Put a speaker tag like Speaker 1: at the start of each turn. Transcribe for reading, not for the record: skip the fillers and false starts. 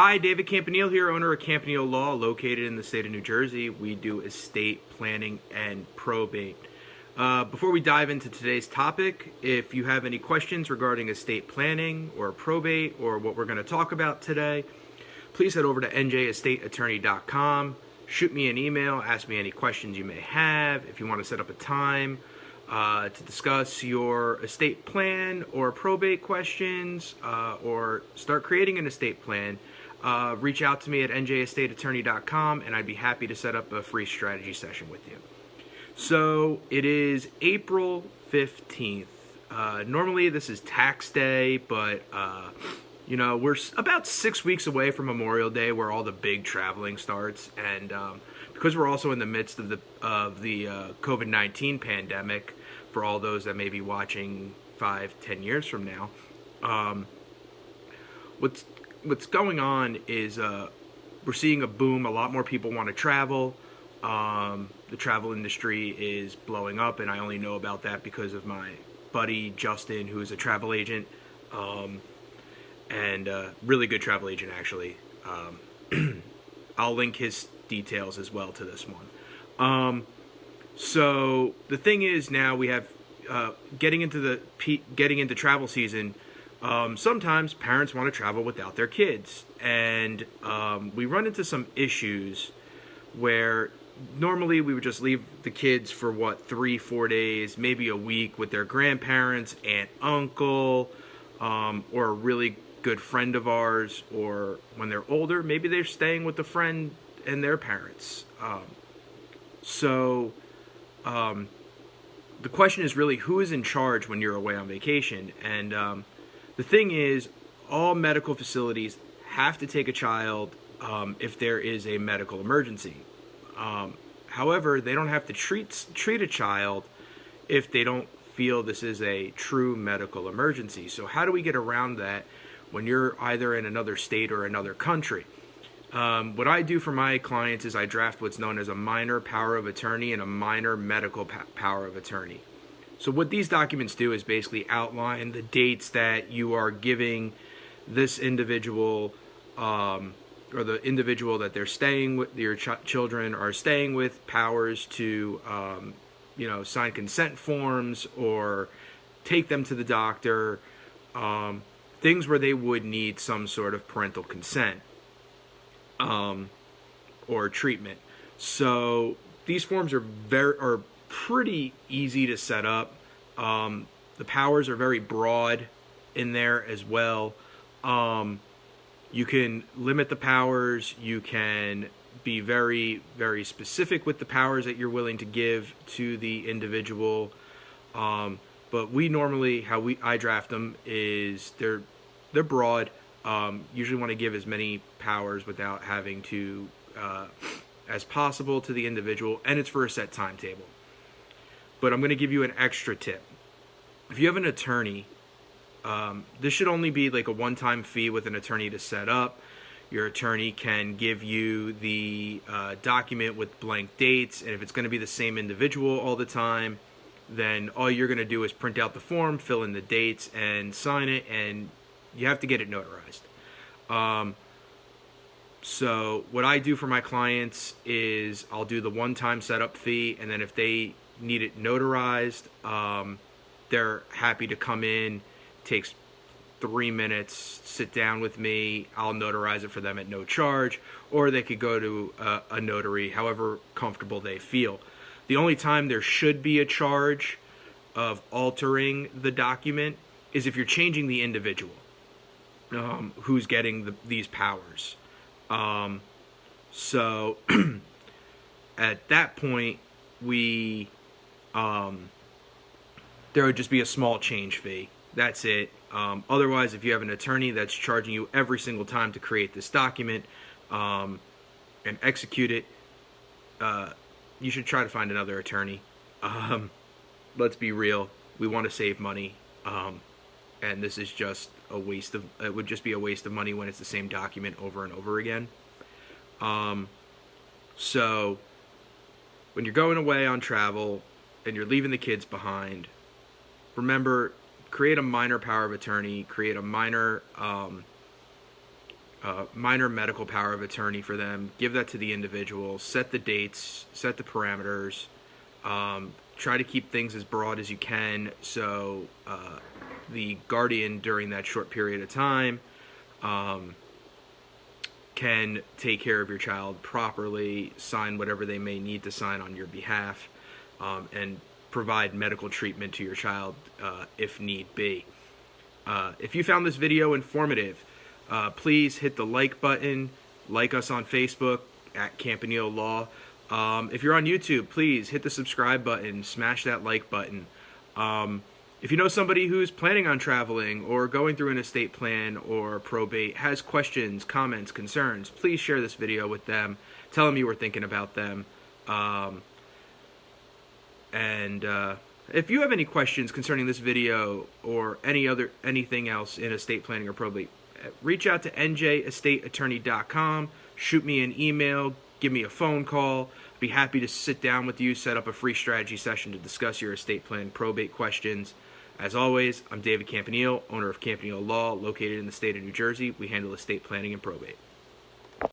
Speaker 1: Hi, David Campanile here, owner of Campanile Law, located in the state of New Jersey. We do estate planning and probate. Before we dive into today's topic, if you have any questions regarding estate planning or probate or what we're going to talk about today, please head over to njestateattorney.com. Shoot me an email, ask me any questions you may have. If you want to set up a time to discuss your estate plan or probate questions or start creating an estate plan, reach out to me at njestateattorney.com and I'd be happy to set up a free strategy session with you. So it is April 15th. Normally this is tax day, but we're about 6 weeks away from Memorial Day, where all the big traveling starts, and because we're also in the midst of the COVID-19 pandemic, for all those that may be watching 5-10 years from now, what's going on is we're seeing a boom. A lot more people want to travel. The travel industry is blowing up, and I only know about that because of my buddy Justin, who is a travel agent, and really good travel agent, actually. I'll link his details as well to this one. So the thing is, now we have getting into travel season. Sometimes parents want to travel without their kids, and we run into some issues where normally we would just leave the kids for 3-4 days, maybe a week, with their grandparents, aunt, uncle, or a really good friend of ours, or when they're older, maybe they're staying with a friend and their parents. The question is really, who is in charge when you're away on vacation? And the thing is, all medical facilities have to take a child if there is a medical emergency. However, they don't have to treat a child if they don't feel this is a true medical emergency. So how do we get around that when you're either in another state or another country? What I do for my clients is I draft what's known as a minor power of attorney and a minor medical power of attorney. So what these documents do is basically outline the dates that you are giving this individual, or the individual that they're staying with, your children are staying with, powers to, sign consent forms or take them to the doctor, things where they would need some sort of parental consent or treatment. So these forms are pretty easy to set up. The powers are very broad in there as well. You can limit the powers. You can be very, very specific with the powers that you're willing to give to the individual. But we normally, I draft them is they're broad. Usually want to give as many powers without having to, as possible, to the individual, and it's for a set timetable. But I'm going to give you an extra tip. If you have an attorney, this should only be like a one-time fee with an attorney to set up. Your attorney can give you the document with blank dates, and if it's going to be the same individual all the time, then all you're going to do is print out the form, fill in the dates, and sign it, and you have to get it notarized. So what I do for my clients is I'll do the one-time setup fee, and then if they need it notarized, they're happy to come in. Takes 3 minutes, sit down with me, I'll notarize it for them at no charge, or they could go to a notary, however comfortable they feel. The only time there should be a charge of altering the document is if you're changing the individual who's getting these powers. So at that point, there would just be a small change fee. That's it. Otherwise, if you have an attorney that's charging you every single time to create this document and execute it, you should try to find another attorney. Let's be real. We want to save money. And this is just it would just be a waste of money when it's the same document over and over again. So when you're going away on travel and you're leaving the kids behind, remember, create a minor power of attorney, create a minor minor medical power of attorney for them. Give that to the individual. Set the dates. Set the parameters. Try to keep things as broad as you can, so the guardian during that short period of time can take care of your child properly, sign whatever they may need to sign on your behalf, and provide medical treatment to your child if need be. If you found this video informative, please hit the like button, like us on Facebook at Campanile Law. If you're on YouTube, please hit the subscribe button, smash that like button. If you know somebody who's planning on traveling or going through an estate plan or probate, has questions, comments, concerns, please share this video with them. Tell them you were thinking about them. If you have any questions concerning this video or anything else in estate planning or probate, reach out to njestateattorney.com, shoot me an email, give me a phone call. I'd be happy to sit down with you, set up a free strategy session to discuss your estate plan probate questions. As always, I'm David Campanile, owner of Campanile Law, located in the state of New Jersey. We handle estate planning and probate.